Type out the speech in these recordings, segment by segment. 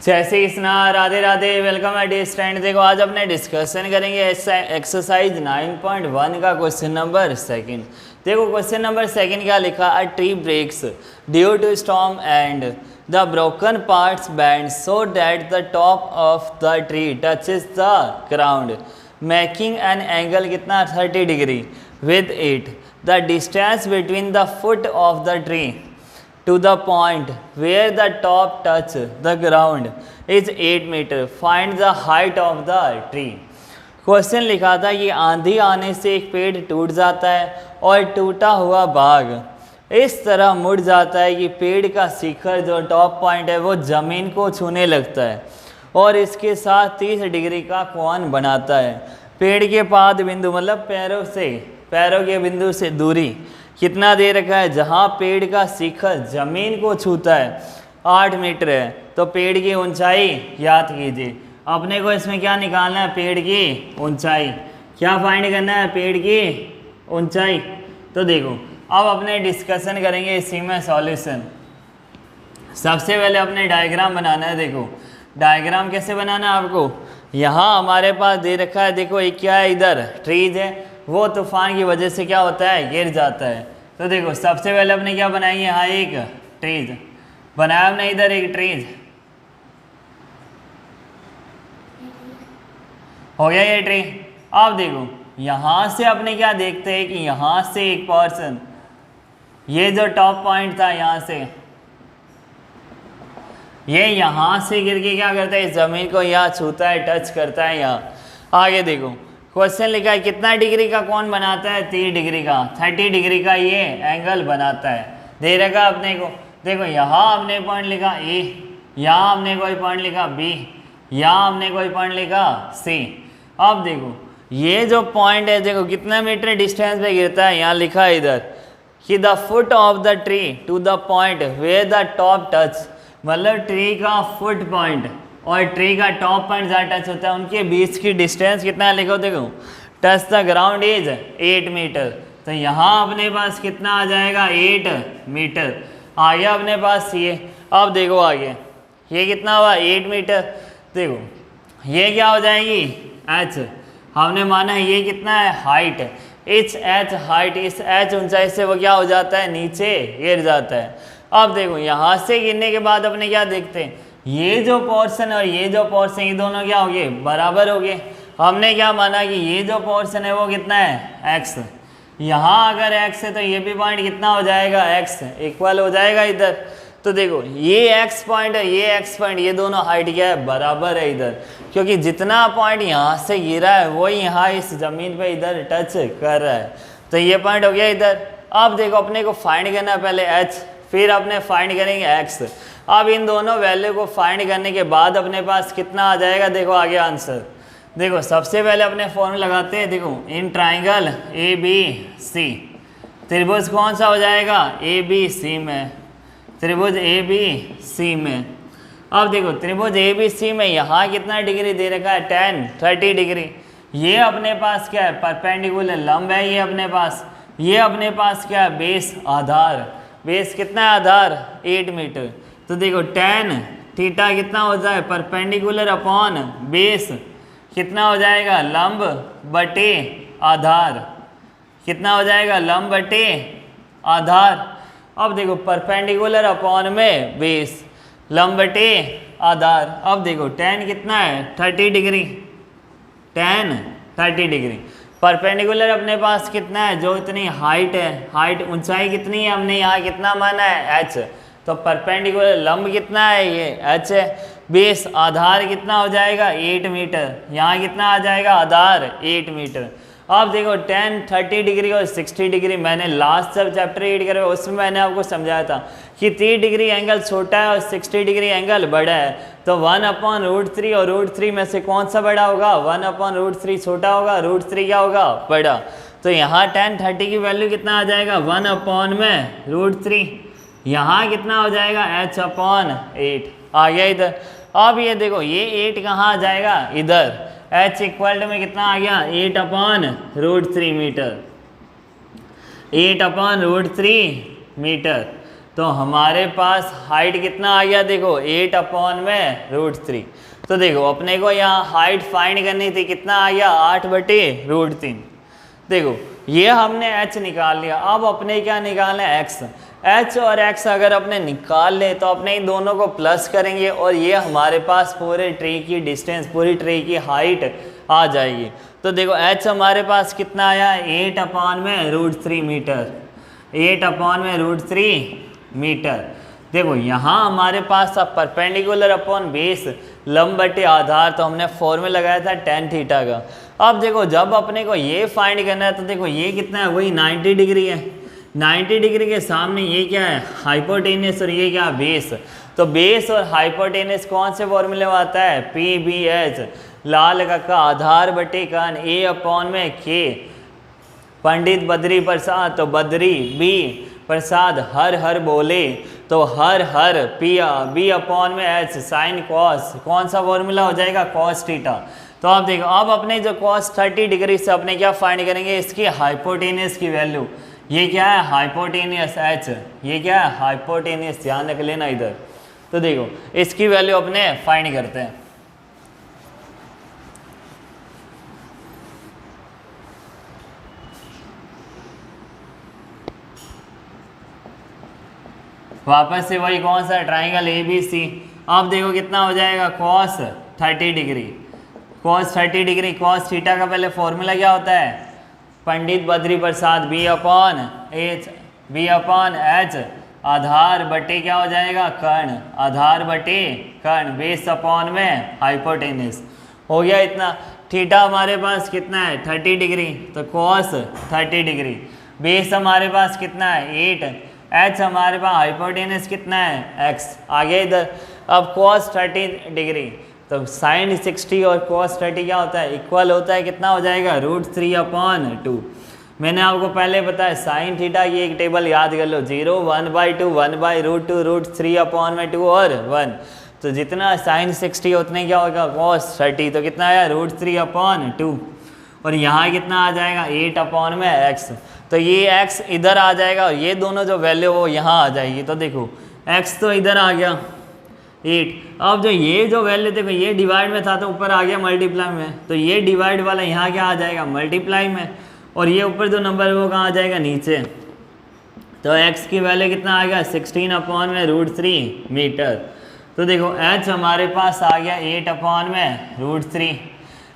जय Shri Krishna, Radhe Radhe. Welcome at day stand. देखो आज अपने डिस्कशन करेंगे एक्सरसाइज 9.1 का क्वेश्चन नंबर सेकंड। देखो क्वेश्चन नंबर सेकंड क्या लिखा, a tree breaks due to storm and the broken parts bends so that the top of the tree touches the ground making an angle कितना 30 degree with it. The distance between the foot of the tree to the point where the top touch the ground is 8 meter. Find the height of the tree. Question लिखा था कि आंधी आने से एक पेड़ टूट जाता है और टूटा हुआ भाग इस तरह मुड़ जाता है कि पेड़ का शिखर जो टॉप पॉइंट है वो ज़मीन को छूने लगता है और इसके साथ 30 डिग्री का कोण बनाता है। पेड़ के पाद बिंदु मतलब पैरों के बिंदु से दूरी कितना दे रखा है, जहाँ पेड़ का शिखर जमीन को छूता है 8 मीटर है, तो पेड़ की ऊंचाई याद कीजिए। अपने को इसमें क्या निकालना है, पेड़ की ऊंचाई। क्या फाइंड करना है, पेड़ की ऊंचाई। तो देखो अब अपने डिस्कशन करेंगे इसी में सॉल्यूशन। सबसे पहले अपने डायग्राम बनाना है। देखो डायग्राम कैसे बनाना है आपको, यहाँ हमारे पास दे रखा है, देखो एक क्या है, इधर ट्रीज है, वो तूफान की वजह से क्या होता है, गिर जाता है। तो देखो सबसे पहले अपने क्या बनाएंगे, यहाँ एक ट्रीज बनाया हमने, इधर एक ट्रीज हो गया ये ट्री। अब देखो यहाँ से अपने क्या देखते हैं कि यहाँ से एक पर्सन, ये जो टॉप पॉइंट था यहाँ से, ये यहाँ से गिर के क्या करता है, इस जमीन को यहाँ छूता है, टच करता है यहाँ। आगे देखो क्वेश्चन लिखा है कितना डिग्री का कोण बनाता है, 30 डिग्री का, 30 डिग्री का ये एंगल बनाता है। दे रखा अपने को, देखो यहाँ हमने पॉइंट लिखा ए, यहाँ हमने कोई पॉइंट लिखा बी, यहाँ हमने कोई पॉइंट लिखा सी। अब देखो ये जो पॉइंट है, देखो कितना मीटर डिस्टेंस पे गिरता है, यहाँ लिखा है इधर कि the foot of the tree to the point where the top touch, मतलब ट्री का फुट पॉइंट और ट्री का टॉप पॉइंट जहाँ टच होता है उनके बीच की डिस्टेंस कितना है, लिखो देखो touch the ground is 8 metre. तो यहाँ अपने पास कितना आ जाएगा, 8 मीटर आ गया अपने पास ये। अब देखो आगे ये कितना हुआ, 8 मीटर। देखो ये क्या हो जाएगी, एच, हमने माना है ये कितना है, हाइट, इस एच हाइट, इस एच ऊंचाई से वो क्या हो जाता है, नीचे गिर जाता है। अब देखो यहाँ से गिरने के बाद अपने क्या देखते हैं, ये जो पोर्शन और ये जो पोर्शन, ये दोनों क्या हो गए, बराबर हो गए। हमने क्या माना कि ये जो पोर्शन है वो कितना है, x। यहाँ अगर x है तो ये भी पॉइंट कितना हो जाएगा, x इक्वल हो जाएगा इधर। तो देखो ये x पॉइंट है, ये x पॉइंट, ये दोनों हाइट क्या है, बराबर है इधर, क्योंकि जितना पॉइंट यहाँ से गिरा है वही यहाँ इस जमीन पे इधर टच कर रहा है। तो ये पॉइंट हो गया इधर। अब देखो अपने को फाइंड करना है पहले h, फिर अपने फाइंड करेंगे x। अब इन दोनों वैल्यू को फाइंड करने के बाद अपने पास कितना आ जाएगा, देखो आगे आंसर। देखो सबसे पहले अपने फॉर्मूला लगाते हैं। देखो in triangle A B C, त्रिभुज कौन सा हो जाएगा, ए बी सी में, त्रिभुज ए बी सी में। अब देखो त्रिभुज ए बी सी में यहाँ कितना डिग्री दे रखा है, 30 डिग्री। ये अपने पास क्या है, परपेंडिकुलर लंब है ये अपने पास। ये अपने पास क्या है, बेस आधार, बेस कितना है, आधार 8 मीटर। तो देखो tan थीटा कितना हो जाए, परपेंडिकुलर अपॉन बेस कितना हो जाएगा, लंब बटे आधार, कितना हो जाएगा, लंब बटे आधार। अब देखो परपेंडिकुलर अपॉन में बेस, लंब बटे आधार। अब देखो tan कितना है, 30 डिग्री, tan 30 डिग्री। परपेंडिकुलर अपने पास कितना है, जो इतनी हाइट है, हाइट ऊंचाई कितनी है, हमने यहाँ कितना माना है, h। तो परपेंडिकुलर लंब कितना है, ये h है। बेस आधार कितना हो जाएगा, 8 मीटर, यहाँ कितना आ जाएगा, आधार 8 मीटर। अब देखो tan 30 डिग्री और 60 डिग्री, मैंने लास्ट जब चैप्टर रीड करे उसमें मैंने आपको समझाया था कि 30 डिग्री एंगल छोटा है और 60 डिग्री एंगल बड़ा है। तो 1/√3 और √3 में से कौन सा बड़ा होगा, 1/√3 छोटा होगा, √3 क्या होगा, बड़ा। तो यहाँ tan 30 की वैल्यू कितना आ जाएगा, 1/√3, यहाँ कितना हो जाएगा, h/8 आ गया इधर। अब ये देखो ये 8 कहाँ आ जाएगा, इधर, h इक्वल में कितना आ गया, 8/√3 मीटर, 8/√3 मीटर। तो हमारे पास हाइट कितना आ गया, देखो 8 अपॉन में √3। तो देखो अपने को यहाँ हाइट फाइंड करनी थी, कितना आ गया 8/√3। देखो ये हमने h निकाल लिया, अब अपने क्या निकालना है x। h और x अगर अपने निकाल ले तो अपने इन दोनों को प्लस करेंगे और ये हमारे पास पूरे ट्री की डिस्टेंस, पूरी ट्री की हाइट आ जाएगी। तो देखो h हमारे पास कितना आया 8 अपॉन में √3 मीटर, 8 अपॉन में √3 मीटर। देखो यहाँ हमारे पास अब परपेंडिकुलर अपॉन बेस, लंब बटे आधार, तो हमने फॉर्मूला लगाया था tan थीटा का। अब देखो जब अपने को ये फाइंड करना है तो देखो ये कितना है, वही 90 डिग्री है। 90 डिग्री के सामने ये क्या है, हाइपोटेनस, और ये क्या है, बेस। तो बेस और हाइपोटेनस कौन से फॉर्मूले में आता है, PBH, लाल का आधार बटे कण, A अपॉन में K, पंडित बद्री प्रसाद, तो बद्री, B प्रसाद, हर हर बोले, तो हर हर B अपॉन में H, साइन कॉस, कौन सा फॉर्मूला हो जाएगा, कॉस थीटा। तो आप देखो अब अपने जो कॉस 30 डिग्री से अपने क्या फाइंड करेंगे, इसकी हाइपोटेनस की वैल्यू। ये क्या है, हाइपोटेनियस H, ये क्या है, हाइपोटेनियस, ध्यान रख लेना इधर। तो देखो इसकी वैल्यू अपने फाइंड करते हैं। वापस से वही कौन सा, ट्राइंगल ABC। अब देखो कितना हो जाएगा, cos 30 degree, cos 30 degree, cos theta का पहले फॉर्मूला क्या होता है, Pandit Badri Prasad, B upon H, आधार बटे क्या हो जाएगा, कर्ण, आधार बटे कर्ण, बेस अपॉन में हाइपोटेनस। हो गया इतना। थीटा हमारे पास कितना है 30 डिग्री, तो कॉस 30 डिग्री, बेस हमारे पास कितना है 8, H हमारे पास हाइपोटेनस कितना है x। आगे इधर अब cos 30 डिग्री, तो साइन 60 और cos 30 क्या होता है, इक्वल होता है, कितना हो जाएगा √3/2। मैंने आपको पहले बताया साइन थीटा की एक टेबल याद कर लो, 0, 1/2, 1/√2, √3/2 और 1। तो जितना साइन 60 उतने क्या होगा cos 30, तो कितना आया √3/2, और यहाँ कितना आ जाएगा 8 अपॉन में x। तो ये x इधर आ जाएगा और ये दोनों जो वैल्यू वो यहाँ आ जाएगी। तो देखो x तो इधर आ गया 8, अब जो ये जो वैल्यू देखो ये डिवाइड में था तो ऊपर आ गया मल्टीप्लाई में, तो ये डिवाइड वाला यहाँ क्या आ जाएगा मल्टीप्लाई में, और ये ऊपर जो नंबर है वो कहाँ आ जाएगा नीचे। तो x की वैल्यू कितना आ गया 16 अपॉन में √3 मीटर। तो देखो h हमारे पास आ गया 8 अपॉन में √3,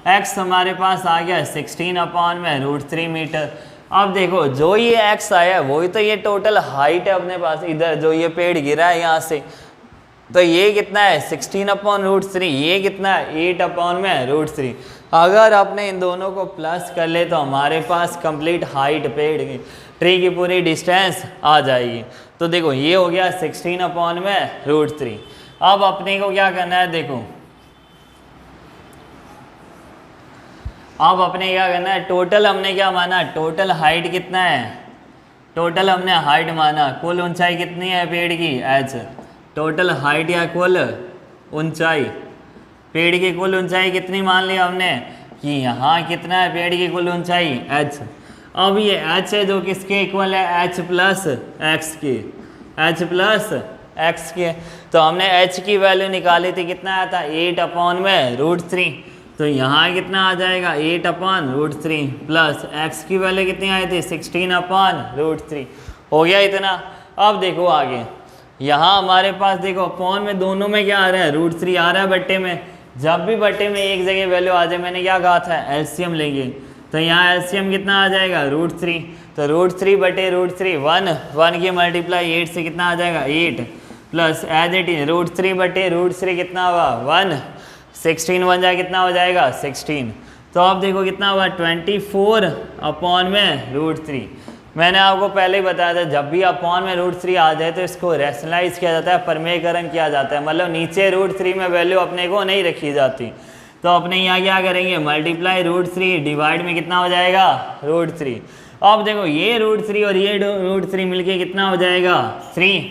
x हमारे पास आ गया 16 अपॉन में √3 मीटर। अब देखो जो ये x आया वही तो ये टोटल हाइट है अपने पास, इधर जो ये पेड़ गिरा है यहाँ से, तो ये कितना है 16 अपॉन √3, ये कितना है 8 अपॉन में √3। अगर आपने इन दोनों को प्लस कर ले तो हमारे पास कंप्लीट हाइट पेड़ की, ट्री की पूरी डिस्टेंस आ जाएगी। तो देखो ये हो गया 16 अपॉन में √3। अब अपने को क्या करना है, देखो अब अपने क्या करना है, टोटल हमने क्या माना, टोटल हाइट कितना है, टोटल हमने हाइट माना, कुल ऊंचाई कितनी है पेड़ की h, टोटल हाइट या कुल ऊंचाई, पेड़ की कुल ऊंचाई कितनी मान लिया हमने कि यहाँ कितना है पेड़ की कुल ऊंचाई h। अब ये h है जो किसके इक्वल है, h प्लस x के, h प्लस x के। तो हमने h की वैल्यू निकाली थी, कितना आया था 8 अपॉन में √3, तो यहाँ कितना आ जाएगा 8 अपॉन √3 प्लस x की वैल्यू कितनी आई थी 16 अपॉन √3। हो गया इतना। अब देखो आगे, यहाँ हमारे पास देखो अपॉन में दोनों में क्या आ रहा है √3 आ रहा है बट्टे में। जब भी बट्टे में एक जगह वैल्यू आ जाए, मैंने क्या कहा था एलसीएम लेंगे, तो यहाँ एलसीएम कितना आ जाएगा √3, तो √3 बटे √3 1 की मल्टीप्लाई 8 से कितना आ जाएगा 8 प्लस एज इट इज √3 बटे √3 कितना हुआ 1, 16 1 जा कितना हो जाएगा 16। तो अब देखो कितना हुआ 24 अपॉन में √3। मैंने आपको पहले ही बताया था जब भी अपॉन में √3 आ जाए तो इसको रैशनलाइज किया जाता है, प्रमेयकरण किया जाता है, मतलब नीचे √3 में वैल्यू अपने को नहीं रखी जाती। तो अपने यहाँ क्या करेंगे मल्टीप्लाई √3 डिवाइड में कितना हो जाएगा √3। अब देखो ये √3 और ये √3 मिलके कितना हो जाएगा 3,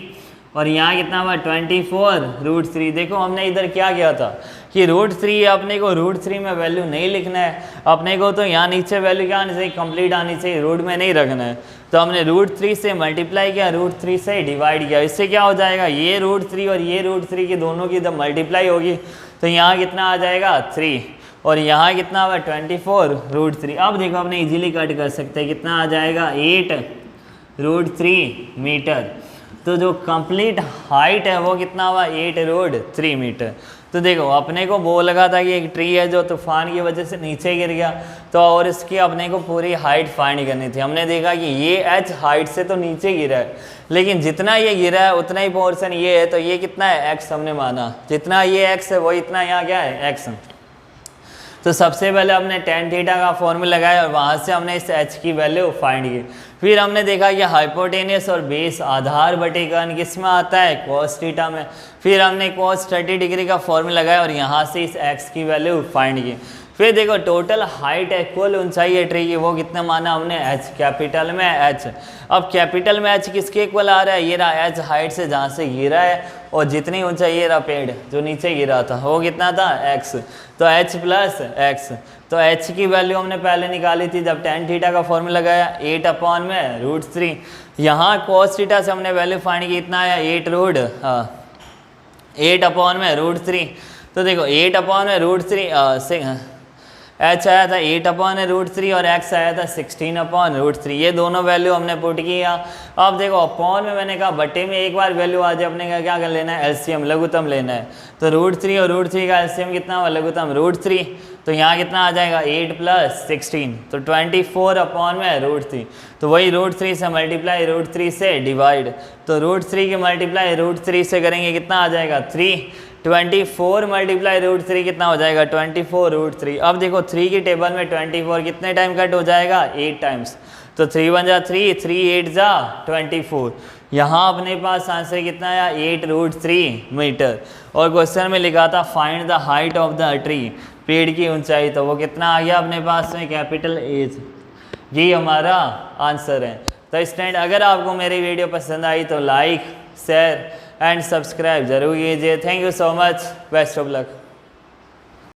और यहाँ कितना हुआ 24√3। देखो हमने इधर क्या किया था कि √3 अपने को √3 में वैल्यू नहीं लिखना है, अपने को तो यहाँ नीचे वैल्यू क्या आनी चाहिए, कंप्लीट आनी चाहिए, रूट में नहीं रखना है। तो हमने √3 से मल्टीप्लाई किया, √3 से डिवाइड किया। इससे क्या हो जाएगा, ये √3 और ये √3 की दोनों की जब मल्टीप्लाई होगी तो यहाँ कितना आ जाएगा 3 और यहाँ कितना हुआ 24√3। अब देखो अपने इजीली कट कर सकते हैं, कितना आ जाएगा 8√3 मीटर। तो जो कंप्लीट हाइट है वो कितना हुआ 8√3 मीटर। तो देखो अपने को वो लगा था कि एक ट्री है जो तूफान की वजह से नीचे गिर गया, तो और इसकी अपने को पूरी हाइट फाइंड करनी थी। हमने देखा कि ये h हाइट से तो नीचे गिरा है, लेकिन जितना ये गिरा है उतना ही पोर्शन ये है, तो ये कितना है x हमने माना, जितना ये x है वो इतना यहाँ क्या है x। तो सबसे पहले हमने tan थीटा का फॉर्मूला लगाया और वहाँ से हमने इस h की वैल्यू फाइंड की। फिर हमने देखा कि हाइपोटेनियस और बेस आधार बटे कर्ण किस में आता है, cos थीटा में। फिर हमने cos 30 डिग्री का फॉर्मूला लगाया और यहाँ से इस x की वैल्यू फाइंड की। फिर देखो टोटल हाइट है, कुल ऊंचाई है ट्री की, वो कितना माना हमने h, कैपिटल में h। अब कैपिटल में h किसके इक्वल आ रहा है, ये रहा h हाइट से जहाँ से गिरा है, और जितनी ऊंचाई ये रहा पेड़ जो नीचे गिरा था वो कितना था x, तो h प्लस x। तो h की वैल्यू हमने पहले निकाली थी जब tan थीटा का फॉर्मूला लगाया 8/√3। यहाँ cos थीटा से हमने वैल्यू फाइंड की, इतना आया 8/√3। तो देखो 8/√3 h आया था 8/√3 और x आया था 16/√3। ये दोनों वैल्यू हमने पुट किया। अब देखो अपॉन में मैंने कहा बटे में एक बार वैल्यू आ जाए, अपने का क्या कर लेना है, एलसीएम लघुत्तम लेना है। तो √3 और √3 का एलसीएम कितना हुआ, लघुत्तम √3। तो यहाँ कितना आ जाएगा 8 + 16, तो 24/√3। तो वही √3 से मल्टीप्लाई, √3 से डिवाइड, तो √3 की मल्टीप्लाई √3 से करेंगे कितना आ जाएगा 3। 24 मल्टीप्लाई √3 कितना हो जाएगा 24√3। अब देखो 3 की टेबल में 24 कितने टाइम कट हो जाएगा 8 टाइम्स, तो 3 × 3, 3 × 8 = 24। यहाँ अपने पास आंसर कितना आया 8√3 मीटर। और क्वेश्चन में लिखा था find the height of the tree, पेड़ की ऊंचाई, तो वो कितना आ गया अपने पास में कैपिटल H। ये हमारा आंसर है। तो स्टूडेंट अगर आपको मेरी वीडियो पसंद आई तो लाइक, शेयर एंड सब्सक्राइब जरूर कीजिए। Thank you so much, best of luck.